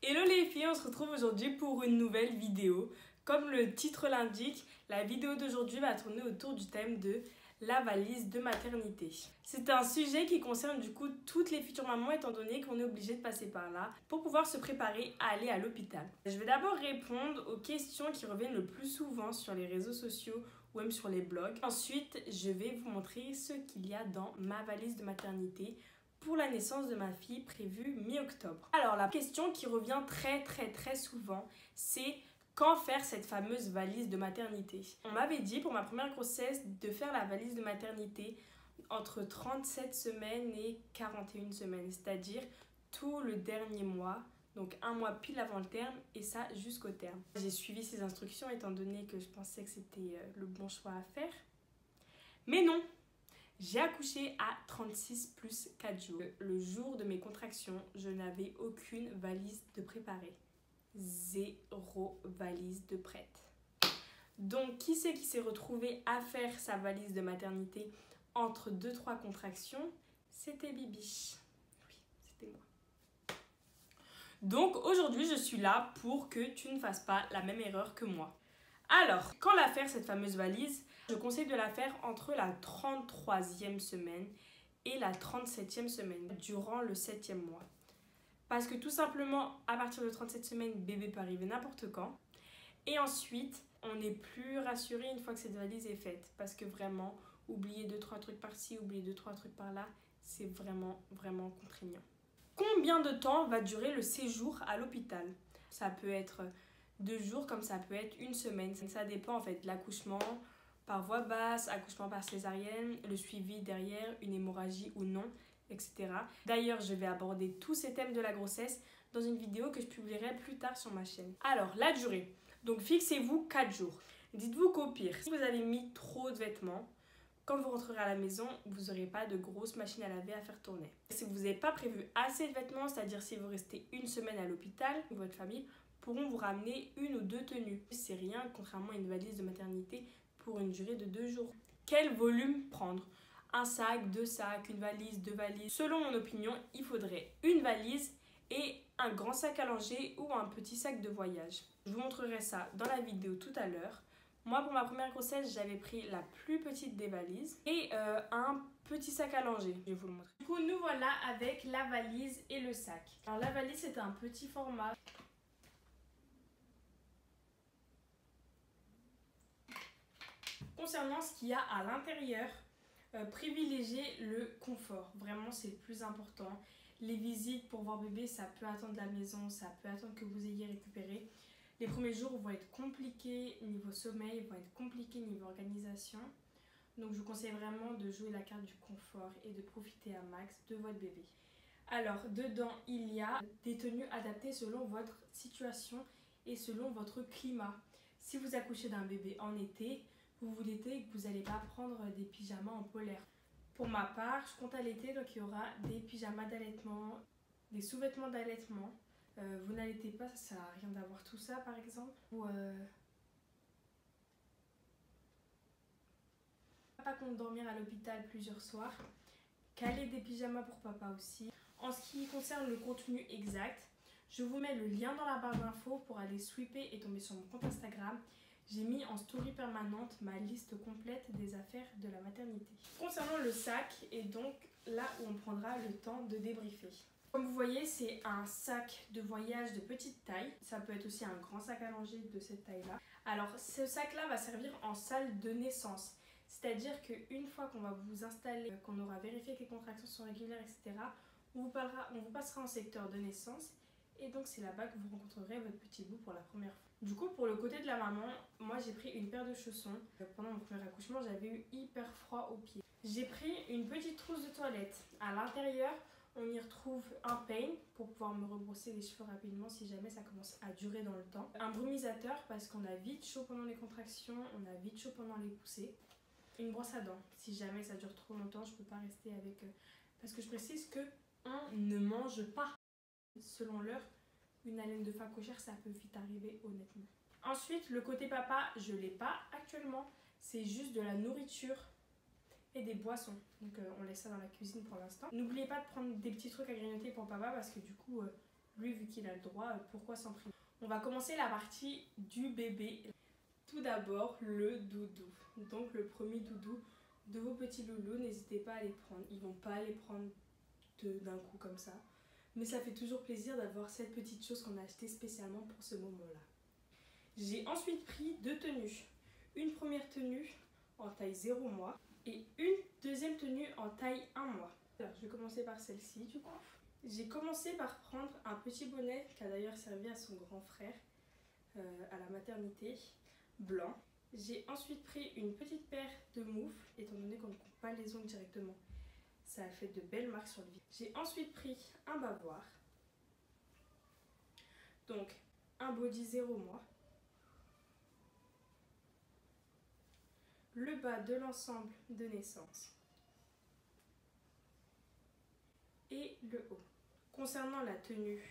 Hello les filles, on se retrouve aujourd'hui pour une nouvelle vidéo. Comme le titre l'indique, la vidéo d'aujourd'hui va tourner autour du thème de la valise de maternité. C'est un sujet qui concerne du coup toutes les futures mamans étant donné qu'on est obligé de passer par là pour pouvoir se préparer à aller à l'hôpital. Je vais d'abord répondre aux questions qui reviennent le plus souvent sur les réseaux sociaux ou même sur les blogs. Ensuite, je vais vous montrer ce qu'il y a dans ma valise de maternité pour la naissance de ma fille prévue mi-octobre. Alors la question qui revient très souvent, c'est quand faire cette fameuse valise de maternité. On m'avait dit pour ma première grossesse de faire la valise de maternité entre 37 semaines et 41 semaines, c'est-à-dire tout le dernier mois, donc un mois pile avant le terme et ça jusqu'au terme. J'ai suivi ces instructions étant donné que je pensais que c'était le bon choix à faire, mais non. J'ai accouché à 36 plus 4 jours. Le jour de mes contractions, je n'avais aucune valise de préparée. Zéro valise de prête. Donc, qui c'est qui s'est retrouvé à faire sa valise de maternité entre 2-3 contractions? C'était Bibi. Oui, c'était moi. Donc, aujourd'hui, je suis là pour que tu ne fasses pas la même erreur que moi. Alors, quand la faire cette fameuse valise? Je conseille de la faire entre la 33e semaine et la 37e semaine, durant le 7e mois. Parce que tout simplement, à partir de 37 semaines, bébé peut arriver n'importe quand. Et ensuite, on est plus rassuré une fois que cette valise est faite. Parce que vraiment, oublier 2-3 trucs par-ci, oublier 2-3 trucs par-là, c'est vraiment contraignant. Combien de temps va durer le séjour à l'hôpital? Ça peut être 2 jours comme ça peut être une semaine. Ça dépend en fait de l'accouchement par voie basse, accouchement par césarienne, le suivi derrière, une hémorragie ou non, etc. D'ailleurs, je vais aborder tous ces thèmes de la grossesse dans une vidéo que je publierai plus tard sur ma chaîne. Alors, la durée. Donc, fixez-vous 4 jours. Dites-vous qu'au pire, si vous avez mis trop de vêtements, quand vous rentrerez à la maison, vous n'aurez pas de grosse machine à laver à faire tourner. Si vous n'avez pas prévu assez de vêtements, c'est-à-dire si vous restez une semaine à l'hôpital, votre famille pourront vous ramener 1 ou 2 tenues. C'est rien, contrairement à une valise de maternité pour une durée de 2 jours. Quel volume prendre? Un sac, 2 sacs, une valise, 2 valises. Selon mon opinion, il faudrait une valise et un grand sac à langer ou un petit sac de voyage. Je vous montrerai ça dans la vidéo tout à l'heure. Moi, pour ma première grossesse, j'avais pris la plus petite des valises et un petit sac à langer. Je vais vous le montrer. Du coup, nous voilà avec la valise et le sac. Alors, la valise, c'est un petit format. Concernant ce qu'il y a à l'intérieur, privilégiez le confort. Vraiment, c'est le plus important. Les visites pour voir bébé, ça peut attendre la maison, ça peut attendre que vous ayez récupéré. Les premiers jours vont être compliqués niveau sommeil, vont être compliqués niveau organisation. Donc, je vous conseille vraiment de jouer la carte du confort et de profiter à max de votre bébé. Alors, dedans, il y a des tenues adaptées selon votre situation et selon votre climat. Si vous accouchez d'un bébé en été, vous vous doutez que vous n'allez pas prendre des pyjamas en polaire. Pour ma part, je compte allaiter, donc il y aura des pyjamas d'allaitement, des sous-vêtements d'allaitement. Vous n'allaitez pas, ça sert à rien d'avoir tout ça par exemple. Ou papa compte dormir à l'hôpital plusieurs soirs. Caler des pyjamas pour papa aussi. En ce qui concerne le contenu exact, je vous mets le lien dans la barre d'infos pour aller sweeper et tomber sur mon compte Instagram. J'ai mis en story permanente ma liste complète des affaires de la maternité. Concernant le sac, et donc là où on prendra le temps de débriefer. Comme vous voyez, c'est un sac de voyage de petite taille. Ça peut être aussi un grand sac à langer de cette taille-là. Alors, ce sac-là va servir en salle de naissance. C'est-à-dire qu'une fois qu'on va vous installer, qu'on aura vérifié que les contractions sont régulières, etc., on vous passera en secteur de naissance. Et donc, c'est là-bas que vous rencontrerez votre petit bout pour la première fois. Du coup, pour le côté de la maman, moi j'ai pris une paire de chaussons. Pendant mon premier accouchement, j'avais eu hyper froid aux pieds. J'ai pris une petite trousse de toilette. À l'intérieur, on y retrouve un peigne pour pouvoir me rebrosser les cheveux rapidement si jamais ça commence à durer dans le temps. Un brumisateur parce qu'on a vite chaud pendant les contractions, on a vite chaud pendant les poussées. Une brosse à dents. Si jamais ça dure trop longtemps, je ne peux pas rester avec... Parce que je précise que on ne mange pas. Selon l'heure, une haleine de faim cochère, ça peut vite arriver honnêtement. Ensuite, le côté papa, je ne l'ai pas actuellement. C'est juste de la nourriture et des boissons. Donc on laisse ça dans la cuisine pour l'instant. N'oubliez pas de prendre des petits trucs à grignoter pour papa parce que du coup, lui vu qu'il a le droit, pourquoi s'en priver? On va commencer la partie du bébé. Tout d'abord, le doudou. Donc le premier doudou de vos petits loulous, n'hésitez pas à les prendre. Ils vont pas les prendre d'un coup comme ça. Mais ça fait toujours plaisir d'avoir cette petite chose qu'on a achetée spécialement pour ce moment-là. J'ai ensuite pris 2 tenues. Une première tenue en taille 0 mois et une deuxième tenue en taille 1 mois. Alors, je vais commencer par celle-ci du coup. J'ai commencé par prendre un petit bonnet qui a d'ailleurs servi à son grand frère à la maternité, blanc. J'ai ensuite pris une petite paire de moufles, étant donné qu'on ne coupe pas les ongles directement. Ça a fait de belles marques sur le visage. J'ai ensuite pris un bavoir. Donc, un body 0 mois. Le bas de l'ensemble de naissance. Et le haut. Concernant la tenue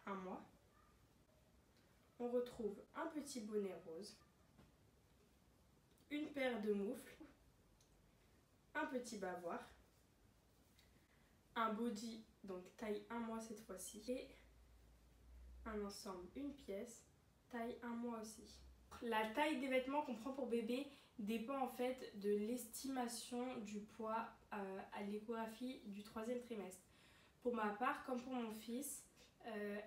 1 mois, on retrouve un petit bonnet rose, une paire de moufles, un petit bavoir, un body, donc taille 1 mois cette fois-ci, et un ensemble, une pièce, taille 1 mois aussi. La taille des vêtements qu'on prend pour bébé dépend en fait de l'estimation du poids à l'échographie du 3e trimestre. Pour ma part, comme pour mon fils,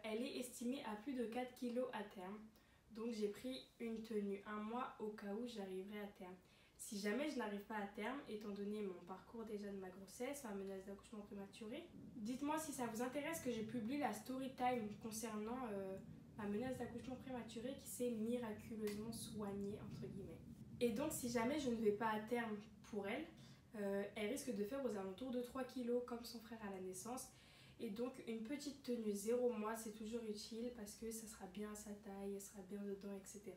elle est estimée à plus de 4 kg à terme. Donc j'ai pris une tenue 1 mois au cas où j'arriverai à terme. Si jamais je n'arrive pas à terme, étant donné mon parcours déjà de ma grossesse, ma menace d'accouchement prématuré, dites-moi si ça vous intéresse que je publie la story time concernant ma menace d'accouchement prématuré qui s'est miraculeusement soignée entre guillemets. Et donc si jamais je ne vais pas à terme pour elle, elle risque de faire aux alentours de 3 kg comme son frère à la naissance. Et donc une petite tenue 0 mois c'est toujours utile parce que ça sera bien à sa taille, elle sera bien dedans, etc.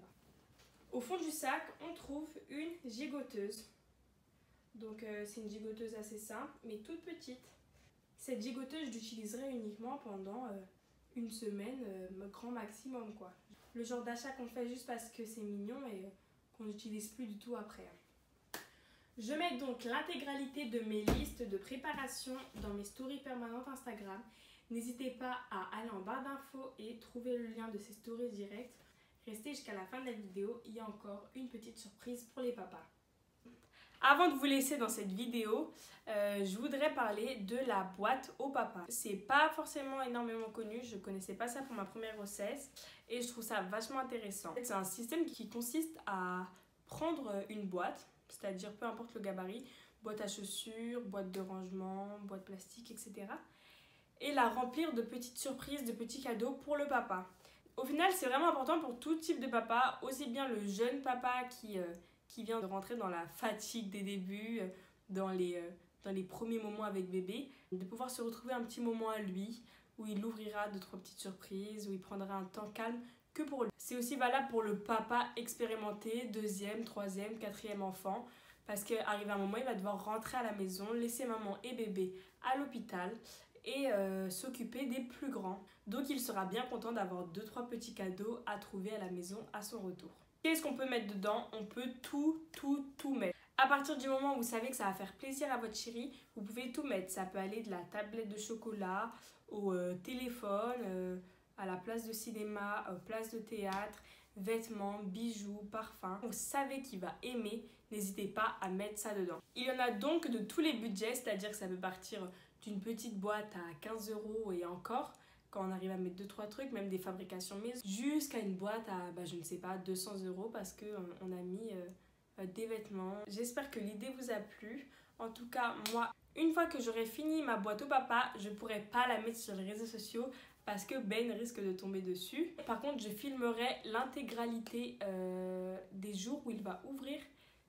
Au fond du sac, on trouve une gigoteuse. Donc c'est une gigoteuse assez simple mais toute petite. Cette gigoteuse, je l'utiliserai uniquement pendant une semaine, grand maximum quoi. Le genre d'achat qu'on fait juste parce que c'est mignon et qu'on n'utilise plus du tout après. Je mets donc l'intégralité de mes listes de préparation dans mes stories permanentes Instagram. N'hésitez pas à aller en barre d'infos et trouver le lien de ces stories directes. Restez jusqu'à la fin de la vidéo, il y a encore une petite surprise pour les papas. Avant de vous laisser dans cette vidéo, je voudrais parler de la boîte au papa. C'est pas forcément énormément connu, je connaissais pas ça pour ma première grossesse et je trouve ça vachement intéressant. C'est un système qui consiste à prendre une boîte, c'est-à-dire peu importe le gabarit, boîte à chaussures, boîte de rangement, boîte plastique, etc. et la remplir de petites surprises, de petits cadeaux pour le papa. Au final, c'est vraiment important pour tout type de papa, aussi bien le jeune papa qui vient de rentrer dans la fatigue des débuts, dans les premiers moments avec bébé, de pouvoir se retrouver un petit moment à lui, où il ouvrira 2-3 petites surprises, où il prendra un temps calme que pour lui. C'est aussi valable pour le papa expérimenté, 2e, 3e, 4e enfant, parce qu'arrivé un moment, il va devoir rentrer à la maison, laisser maman et bébé à l'hôpital et s'occuper des plus grands. Donc il sera bien content d'avoir 2-3 petits cadeaux à trouver à la maison à son retour. Qu'est-ce qu'on peut mettre dedans? On peut tout mettre. À partir du moment où vous savez que ça va faire plaisir à votre chérie, vous pouvez tout mettre. Ça peut aller de la tablette de chocolat au téléphone, à la place de cinéma, place de théâtre, vêtements, bijoux, parfums. Vous savez qu'il va aimer, n'hésitez pas à mettre ça dedans. Il y en a donc de tous les budgets, c'est-à-dire que ça peut partir d'une petite boîte à 15 € et encore, quand on arrive à mettre 2-3 trucs, même des fabrications maison, jusqu'à une boîte à, je ne sais pas, 200 € parce qu'on a mis des vêtements. J'espère que l'idée vous a plu. En tout cas, moi, une fois que j'aurai fini ma boîte au papa, je ne pourrai pas la mettre sur les réseaux sociaux parce que Ben risque de tomber dessus. Par contre, je filmerai l'intégralité des jours où il va ouvrir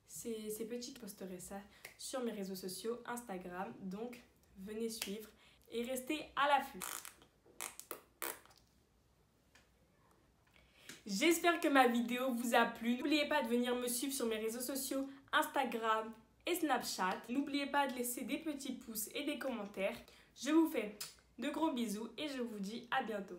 ces petits. Je posterai ça sur mes réseaux sociaux, Instagram. Donc, venez suivre et restez à l'affût. J'espère que ma vidéo vous a plu. N'oubliez pas de venir me suivre sur mes réseaux sociaux, Instagram et Snapchat. N'oubliez pas de laisser des petits pouces et des commentaires. Je vous fais de gros bisous et je vous dis à bientôt.